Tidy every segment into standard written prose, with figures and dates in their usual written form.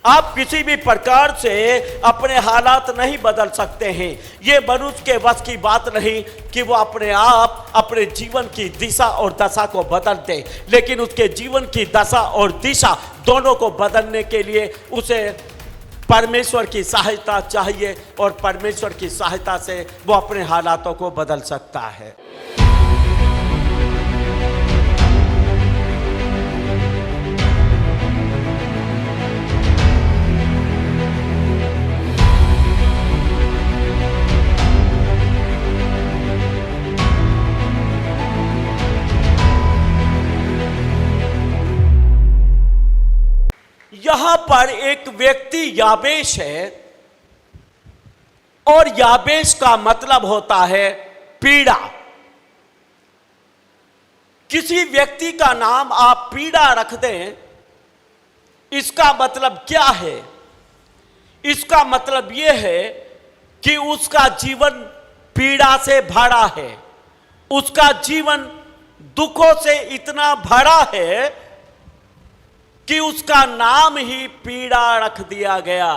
आप किसी भी प्रकार से अपने हालात नहीं बदल सकते हैं। ये मनुष्य के बस की बात नहीं कि वो अपने आप अपने जीवन की दिशा और दशा को बदल दे, लेकिन उसके जीवन की दशा और दिशा दोनों को बदलने के लिए उसे परमेश्वर की सहायता चाहिए, और परमेश्वर की सहायता से वो अपने हालातों को बदल सकता है। यहां पर एक व्यक्ति याबेश है, और याबेश का मतलब होता है पीड़ा। किसी व्यक्ति का नाम आप पीड़ा रख दें, इसका मतलब क्या है? इसका मतलब यह है कि उसका जीवन पीड़ा से भरा है, उसका जीवन दुखों से इतना भरा है कि उसका नाम ही पीड़ा रख दिया गया।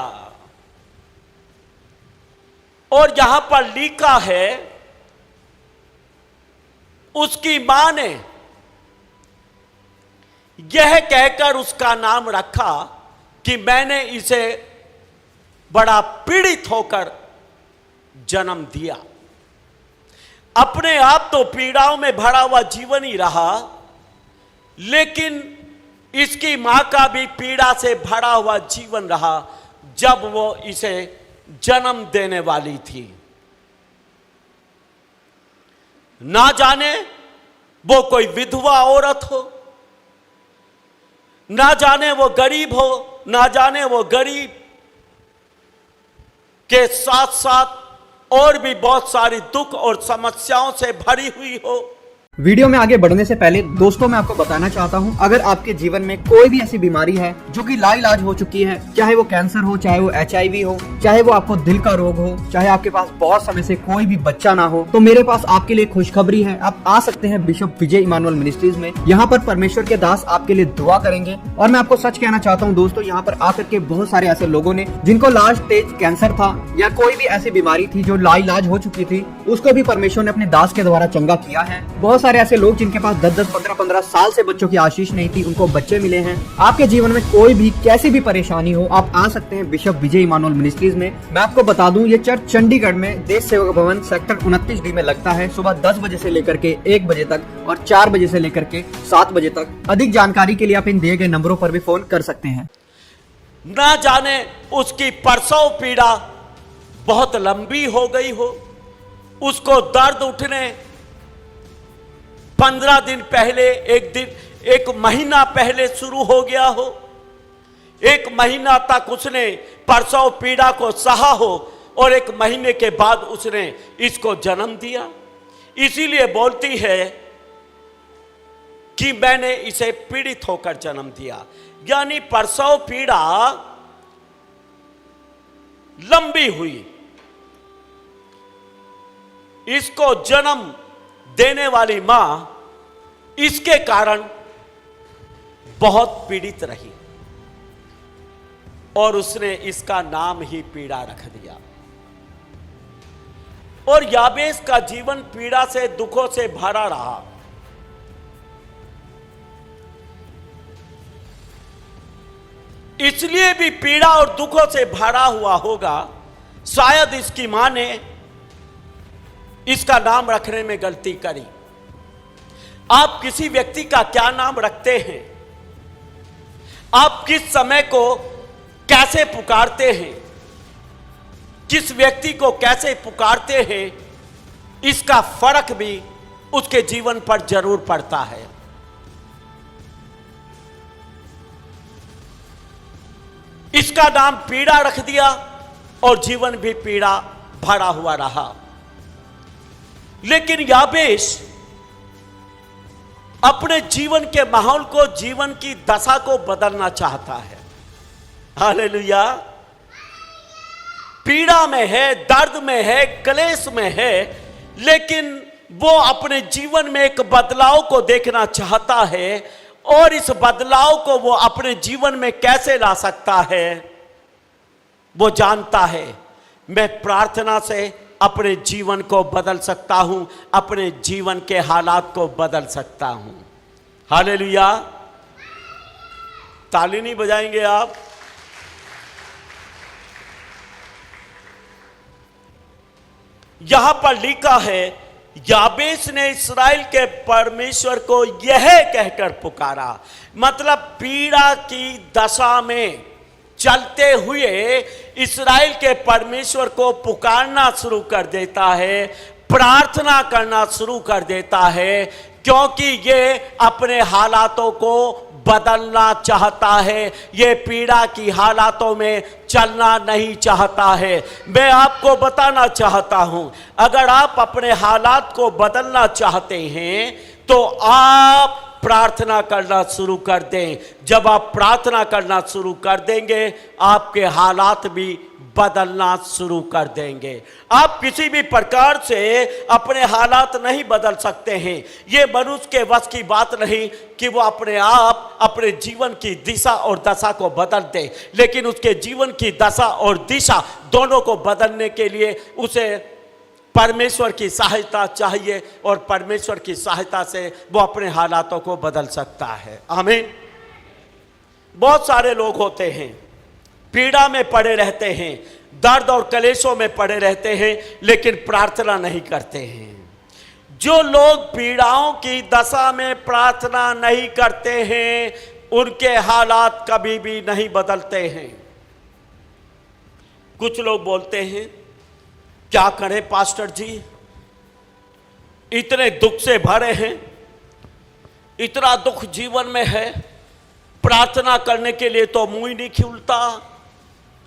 और यहां पर लिखा है, उसकी मां ने यह कहकर उसका नाम रखा कि मैंने इसे बड़ा पीड़ित होकर जन्म दिया। अपने आप तो पीड़ाओं में भरा हुआ जीवन ही रहा, लेकिन इसकी मां का भी पीड़ा से भरा हुआ जीवन रहा जब वो इसे जन्म देने वाली थी। ना जाने वो कोई विधवा औरत हो, ना जाने वो गरीब हो, ना जाने वो गरीब के साथ साथ और भी बहुत सारी दुख और समस्याओं से भरी हुई हो। वीडियो में आगे बढ़ने से पहले दोस्तों मैं आपको बताना चाहता हूं, अगर आपके जीवन में कोई भी ऐसी बीमारी है जो कि लाइलाज हो चुकी है, चाहे वो कैंसर हो, चाहे वो HIV हो, चाहे वो आपको दिल का रोग हो, चाहे आपके पास बहुत समय से कोई भी बच्चा ना हो, तो मेरे पास आपके लिए खुशखबरी है। आप आ सकते हैं बिशप विजय इमानुअल मिनिस्ट्रीज में। यहाँ पर परमेश्वर के दास आपके लिए दुआ करेंगे। और मैं आपको सच कहना चाहता हूँ दोस्तों, यहाँ पर आकर के बहुत सारे ऐसे लोगों ने जिनको लास्ट स्टेज कैंसर था या कोई भी ऐसी बीमारी थी जो लाइलाज हो चुकी थी, उसको भी परमेश्वर ने अपने दास के द्वारा चंगा किया है। बहुत सारे ऐसे लोग जिनके पास 10-10, 15-15 साल से बच्चों की आशीष नहीं थी, उनको बच्चे मिले हैं। आपके जीवन में कोई भी कैसी भी परेशानी हो, आप आ सकते हैं बिशप विजय इमानुअल मिनिस्ट्रीज में। मैं आपको बता दूं, ये चर्च चंडीगढ़ में देश सेवक भवन सेक्टर 29D में लगता है। सुबह 10 बजे से लेकर के 1 बजे तक और 4 बजे से लेकर के 7 बजे तक। अधिक जानकारी के लिए आप इन दिए गए नंबरों पर भी फोन कर सकते हैं। ना जाने उसकी प्रसव पीड़ा बहुत लंबी हो गई हो, उसको दर्द उठने 15 दिन पहले, एक महीना पहले शुरू हो गया हो, 1 महीना तक उसने प्रसव पीड़ा को सहा हो, और 1 महीने के बाद उसने इसको जन्म दिया। इसीलिए बोलती है कि मैंने इसे पीड़ित होकर जन्म दिया। यानी प्रसव पीड़ा लंबी हुई, इसको जन्म देने वाली मां इसके कारण बहुत पीड़ित रही, और उसने इसका नाम ही पीड़ा रख दिया। और याबेश का जीवन पीड़ा से, दुखों से भरा रहा। इसलिए भी पीड़ा और दुखों से भरा हुआ होगा, शायद इसकी मां ने इसका नाम रखने में गलती करी। आप किसी व्यक्ति का क्या नाम रखते हैं? आप किस समय को कैसे पुकारते हैं? किस व्यक्ति को कैसे पुकारते हैं? इसका फर्क भी उसके जीवन पर जरूर पड़ता है। इसका नाम पीड़ा रख दिया, और जीवन भी पीड़ा भरा हुआ रहा। लेकिन याबेश अपने जीवन के माहौल को, जीवन की दशा को बदलना चाहता है। हालेलुया। पीड़ा में है, दर्द में है, क्लेश में है, लेकिन वो अपने जीवन में एक बदलाव को देखना चाहता है। और इस बदलाव को वो अपने जीवन में कैसे ला सकता है? वो जानता है मैं प्रार्थना से अपने जीवन को बदल सकता हूं, अपने जीवन के हालात को बदल सकता हूं। हालेलुया। ताली नहीं बजाएंगे आप? यहां पर लिखा है याबेस ने इस्राएल के परमेश्वर को यह कहकर पुकारा, मतलब पीड़ा की दशा में चलते हुए इस्राएल के परमेश्वर को पुकारना शुरू कर देता है, प्रार्थना करना शुरू कर देता है, क्योंकि ये अपने हालातों को बदलना चाहता है, ये पीड़ा की हालातों में चलना नहीं चाहता है। मैं आपको बताना चाहता हूं, अगर आप अपने हालात को बदलना चाहते हैं तो आप प्रार्थना करना शुरू कर दें। जब आप प्रार्थना करना शुरू कर देंगे, आपके हालात भी बदलना शुरू कर देंगे। आप किसी भी प्रकार से अपने हालात नहीं बदल सकते हैं। ये मनुष्य के वश की बात नहीं कि वो अपने आप अपने जीवन की दिशा और दशा को बदल दे, लेकिन उसके जीवन की दशा और दिशा दोनों को बदलने के लिए उसे परमेश्वर की सहायता चाहिए, और परमेश्वर की सहायता से वो अपने हालातों को बदल सकता है। आमीन। बहुत सारे लोग होते हैं पीड़ा में पड़े रहते हैं, दर्द और कलेशों में पड़े रहते हैं, लेकिन प्रार्थना नहीं करते हैं। जो लोग पीड़ाओं की दशा में प्रार्थना नहीं करते हैं, उनके हालात कभी भी नहीं बदलते हैं। कुछ लोग बोलते हैं क्या करें पास्टर जी, इतने दुख से भरे हैं, इतना दुख जीवन में है, प्रार्थना करने के लिए तो मुंह ही नहीं खुलता,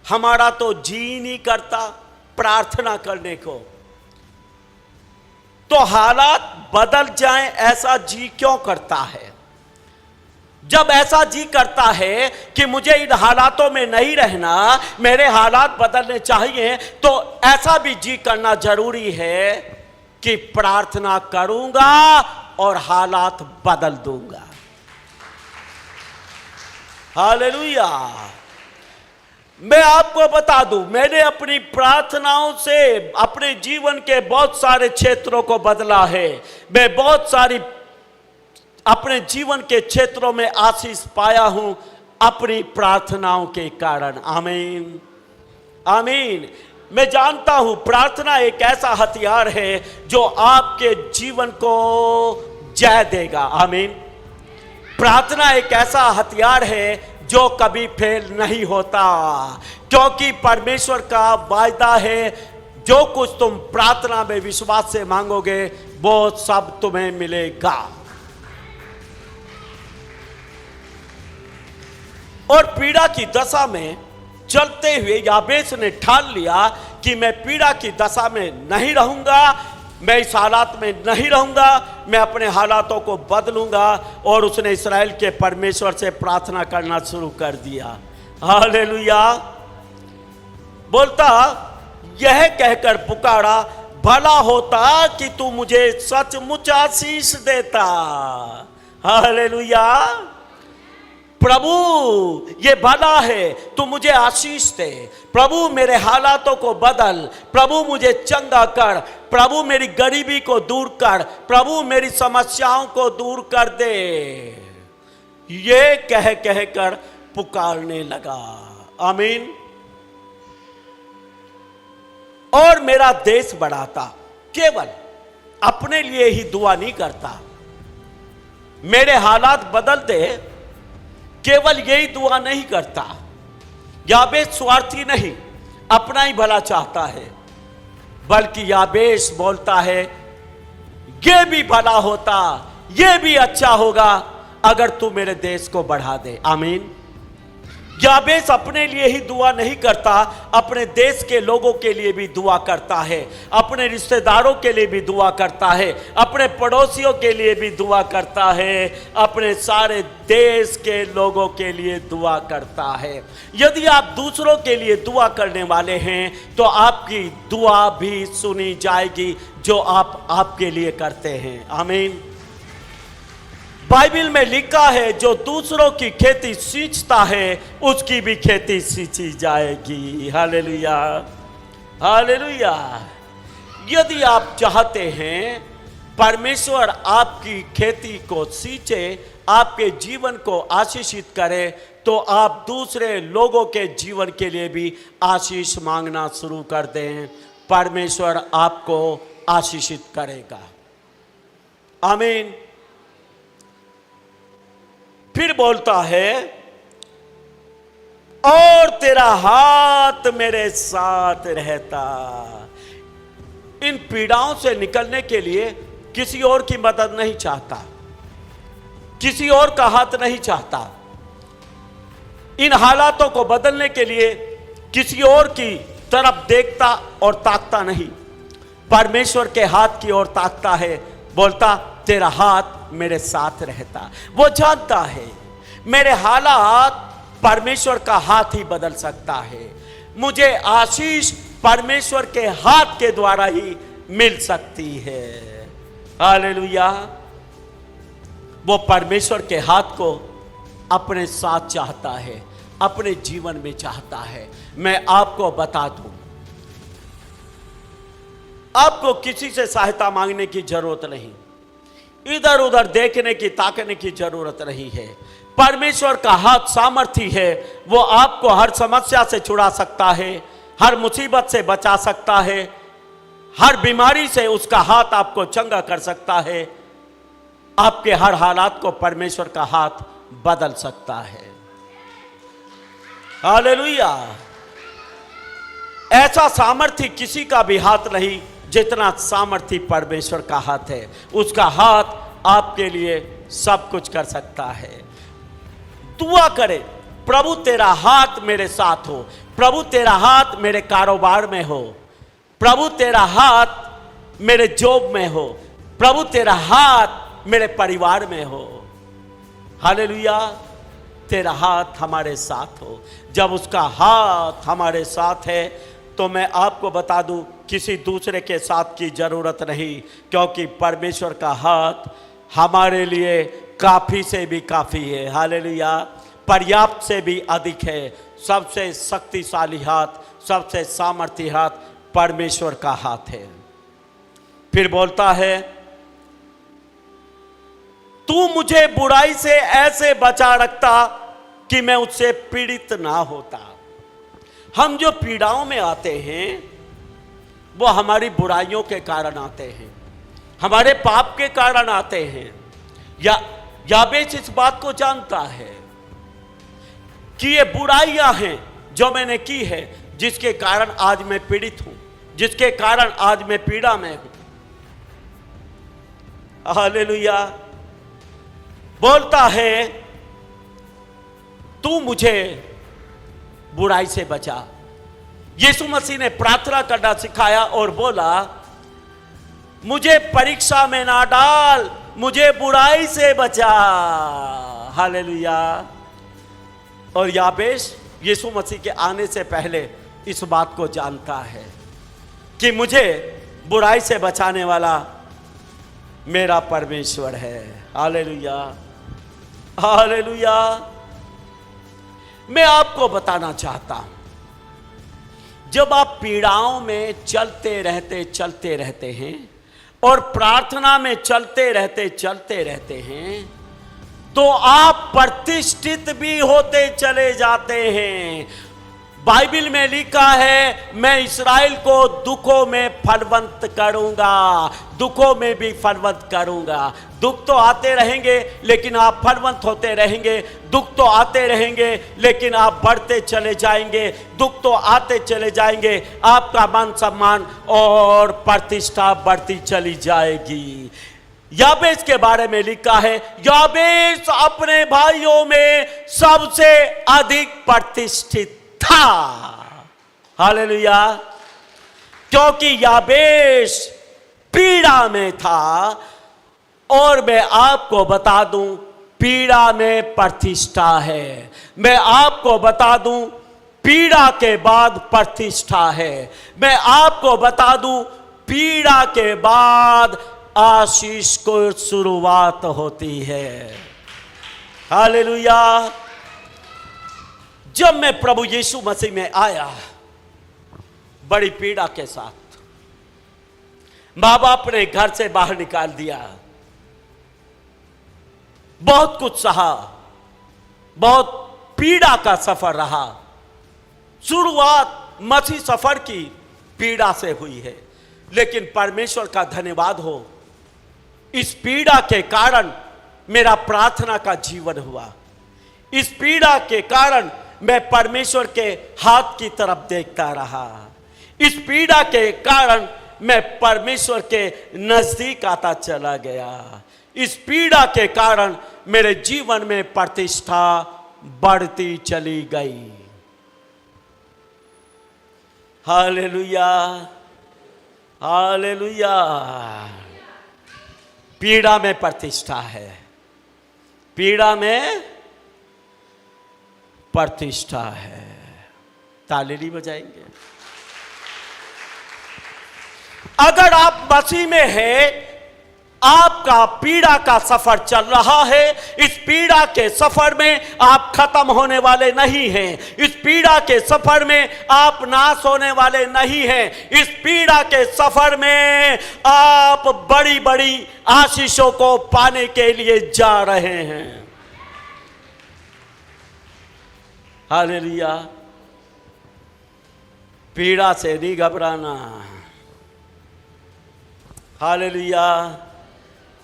हमारा तो जी नहीं करता प्रार्थना करने को। तो हालात बदल जाएं ऐसा जी क्यों करता है? जब ऐसा जी करता है कि मुझे इन हालातों में नहीं रहना, मेरे हालात बदलने चाहिए, तो ऐसा भी जी करना जरूरी है कि प्रार्थना करूंगा और हालात बदल दूंगा। हालेलुया। मैं आपको बता दूं, मैंने अपनी प्रार्थनाओं से अपने जीवन के बहुत सारे क्षेत्रों को बदला है। मैं बहुत सारी अपने जीवन के क्षेत्रों में आशीष पाया हूं अपनी प्रार्थनाओं के कारण। आमीन, आमीन। मैं जानता हूं प्रार्थना एक ऐसा हथियार है जो आपके जीवन को जय देगा। आमीन। प्रार्थना एक ऐसा हथियार है जो कभी फेल नहीं होता, क्योंकि परमेश्वर का वायदा है जो कुछ तुम प्रार्थना में विश्वास से मांगोगे वो सब तुम्हें मिलेगा। और पीड़ा की दशा में चलते हुए याबेस ने ठान लिया कि मैं पीड़ा की दशा में नहीं रहूंगा, मैं इस हालात में नहीं रहूंगा, मैं अपने हालातों को बदलूंगा। और उसने इस्राएल के परमेश्वर से प्रार्थना करना शुरू कर दिया। हालेलुया। बोलता यह कहकर पुकारा, भला होता कि तू मुझे सचमुच आशीष देता। हालेलुया। प्रभु ये भला है, तू मुझे आशीष दे। प्रभु मेरे हालातों को बदल, प्रभु मुझे चंगा कर, प्रभु मेरी गरीबी को दूर कर, प्रभु मेरी समस्याओं को दूर कर दे। ये कह कहकर पुकारने लगा। आमीन। और मेरा देश बढ़ाता, केवल अपने लिए ही दुआ नहीं करता, मेरे हालात बदल दे, केवल यही दुआ नहीं करता। याबेस स्वार्थी नहीं, अपना ही भला चाहता है, बल्कि याबेस बोलता है ये भी भला होता, ये भी अच्छा होगा अगर तू मेरे देश को बढ़ा दे। आमीन। याबेस अपने लिए ही दुआ नहीं करता, अपने देश के लोगों के लिए भी दुआ करता है, अपने रिश्तेदारों के लिए भी दुआ करता है, अपने पड़ोसियों के लिए भी दुआ करता है, अपने सारे देश के लोगों के लिए दुआ करता है। यदि आप दूसरों के लिए दुआ करने वाले हैं तो आपकी दुआ भी सुनी जाएगी जो आप आपके लिए करते हैं। आमीन। बाइबल में लिखा है जो दूसरों की खेती सींचता है उसकी भी खेती सींची जाएगी। Hallelujah, hallelujah. यदि आप चाहते हैं परमेश्वर आपकी खेती को सींचे, आपके जीवन को आशीषित करे, तो आप दूसरे लोगों के जीवन के लिए भी आशीष मांगना शुरू कर दें। परमेश्वर आपको आशीषित करेगा। आमीन। फिर बोलता है, और तेरा हाथ मेरे साथ रहता। इन पीड़ाओं से निकलने के लिए किसी और की मदद नहीं चाहता, किसी और का हाथ नहीं चाहता। इन हालातों को बदलने के लिए किसी और की तरफ देखता और ताकता नहीं, परमेश्वर के हाथ की ओर ताकता है। बोलता, तेरा हाथ मेरे साथ रहता। वो जानता है मेरे हालात परमेश्वर का हाथ ही बदल सकता है। मुझे आशीष परमेश्वर के हाथ के द्वारा ही मिल सकती है। हालेलुया। वो परमेश्वर के हाथ को अपने साथ चाहता है, अपने जीवन में चाहता है। मैं आपको बता दूं, आपको किसी से सहायता मांगने की जरूरत नहीं, इधर उधर देखने की ताकने की जरूरत नहीं है। परमेश्वर का हाथ सामर्थी है। वो आपको हर समस्या से छुड़ा सकता है, हर मुसीबत से बचा सकता है, हर बीमारी से उसका हाथ आपको चंगा कर सकता है। आपके हर हालात को परमेश्वर का हाथ बदल सकता है। हालेलुया। ऐसा सामर्थ्य किसी का भी हाथ नहीं जितना सामर्थ्य परमेश्वर का हाथ है। उसका हाथ आपके लिए सब कुछ कर सकता है। दुआ करें, प्रभु तेरा हाथ मेरे साथ हो, प्रभु तेरा हाथ मेरे कारोबार में हो, प्रभु तेरा हाथ मेरे जॉब में हो, प्रभु तेरा हाथ मेरे परिवार में हो। हालेलुया। तेरा हाथ हमारे साथ हो। जब उसका हाथ हमारे साथ है तो मैं आपको बता दूं, किसी दूसरे के साथ की जरूरत नहीं, क्योंकि परमेश्वर का हाथ हमारे लिए काफी से भी काफी है। हालेलुया। पर्याप्त से भी अधिक है। सबसे शक्तिशाली हाथ, सबसे सामर्थ्य हाथ परमेश्वर का हाथ है। फिर बोलता है, तू मुझे बुराई से ऐसे बचा रखता कि मैं उससे पीड़ित ना होता। हम जो पीड़ाओं में आते हैं वो हमारी बुराइयों के कारण आते हैं, हमारे पाप के कारण आते हैं। याबेश इस बात को जानता है कि ये बुराइयां हैं जो मैंने की है, जिसके कारण आज मैं पीड़ित हूं, जिसके कारण आज मैं पीड़ा में हूं। हालेलुया। बोलता है, तू मुझे बुराई से बचा। यीशु मसीह ने प्रार्थना करना सिखाया और बोला, मुझे परीक्षा में ना डाल, मुझे बुराई से बचा। हालेलुया। और याबेश यीशु मसीह के आने से पहले इस बात को जानता है कि मुझे बुराई से बचाने वाला मेरा परमेश्वर है। Hallelujah, hallelujah. मैं आपको बताना चाहता हूं, जब आप पीड़ाओं में चलते रहते हैं और प्रार्थना में चलते रहते हैं, तो आप प्रतिष्ठित भी होते चले जाते हैं। बाइबल में लिखा है, मैं इस्राएल को दुखों में फलवंत करूंगा, दुखों में भी फलवंत करूंगा। दुख तो आते रहेंगे लेकिन आप फलवंत होते रहेंगे। दुख तो आते रहेंगे लेकिन आप बढ़ते चले जाएंगे। दुख तो आते चले जाएंगे, आपका मान सम्मान और प्रतिष्ठा बढ़ती चली जाएगी। याबेश के बारे में लिखा है, याबेश अपने भाइयों में सबसे अधिक प्रतिष्ठित था। हालेलुया। क्योंकि याबेश पीड़ा में था, और मैं आपको बता दूं, पीड़ा में प्रतिष्ठा है। मैं आपको बता दूं, पीड़ा के बाद प्रतिष्ठा है। मैं आपको बता दूं, पीड़ा के बाद आशीष को शुरुआत होती है। हालेलुया। जब मैं प्रभु यीशु मसीह में आया बड़ी पीड़ा के साथ, मां बाप ने घर से बाहर निकाल दिया, बहुत कुछ सहा, बहुत पीड़ा का सफर रहा। शुरुआत मसीह सफर की पीड़ा से हुई है, लेकिन परमेश्वर का धन्यवाद हो, इस पीड़ा के कारण मेरा प्रार्थना का जीवन हुआ। इस पीड़ा के कारण मैं परमेश्वर के हाथ की तरफ देखता रहा। इस पीड़ा के कारण मैं परमेश्वर के नजदीक आता चला गया। इस पीड़ा के कारण मेरे जीवन में प्रतिष्ठा बढ़ती चली गई। Hallelujah, hallelujah. पीड़ा में प्रतिष्ठा है, पीड़ा में प्रतिष्ठा है। ताली नहीं बजाएंगे? अगर आप मसीह में हैं, आपका पीड़ा का सफर चल रहा है। इस पीड़ा के सफर में आप खत्म होने वाले नहीं हैं। इस पीड़ा के सफर में आप नाश होने वाले नहीं हैं। इस पीड़ा के सफर में आप बड़ी बड़ी आशीषों को पाने के लिए जा रहे हैं। हालेलुया। पीड़ा से नहीं घबराना। हालेलुया।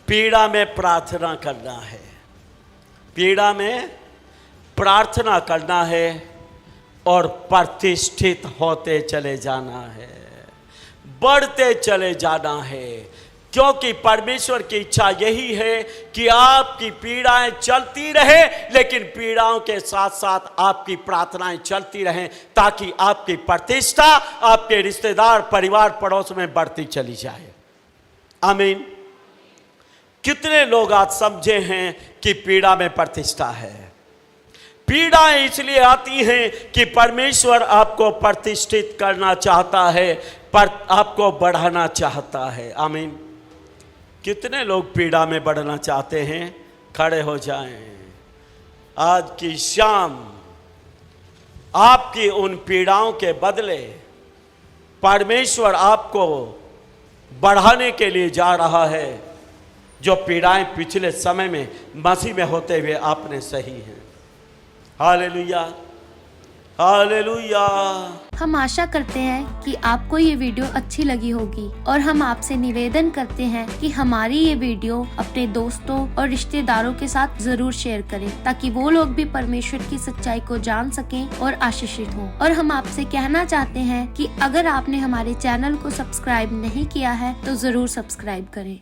पीड़ा में प्रार्थना करना है, पीड़ा में प्रार्थना करना है और प्रतिष्ठित होते चले जाना है, बढ़ते चले जाना है। क्योंकि परमेश्वर की इच्छा यही है कि आपकी पीड़ाएं चलती रहे, लेकिन पीड़ाओं के साथ साथ आपकी प्रार्थनाएं चलती रहें, ताकि आपकी प्रतिष्ठा आपके रिश्तेदार, परिवार, पड़ोस में बढ़ती चली जाए। आमीन। कितने लोग आज समझे हैं कि पीड़ा में प्रतिष्ठा है? पीड़ाएं इसलिए आती हैं कि परमेश्वर आपको प्रतिष्ठित करना चाहता है, पर आपको बढ़ाना चाहता है। आमीन। कितने लोग पीड़ा में बढ़ना चाहते हैं? खड़े हो जाएं। आज की शाम आपकी उन पीड़ाओं के बदले परमेश्वर आपको बढ़ाने के लिए जा रहा है। जो पीड़ाएं पिछले समय में मसीह में होते हुए आपने सही हैं। Hallelujah, hallelujah. हम आशा करते हैं कि आपको ये वीडियो अच्छी लगी होगी और हम आपसे निवेदन करते हैं कि हमारी ये वीडियो अपने दोस्तों और रिश्तेदारों के साथ जरूर शेयर करें, ताकि वो लोग भी परमेश्वर की सच्चाई को जान सकें और आशीषित हों। और हम आपसे कहना चाहते हैं कि अगर आपने हमारे चैनल को सब्सक्राइब नहीं किया है तो जरूर सब्सक्राइब करें।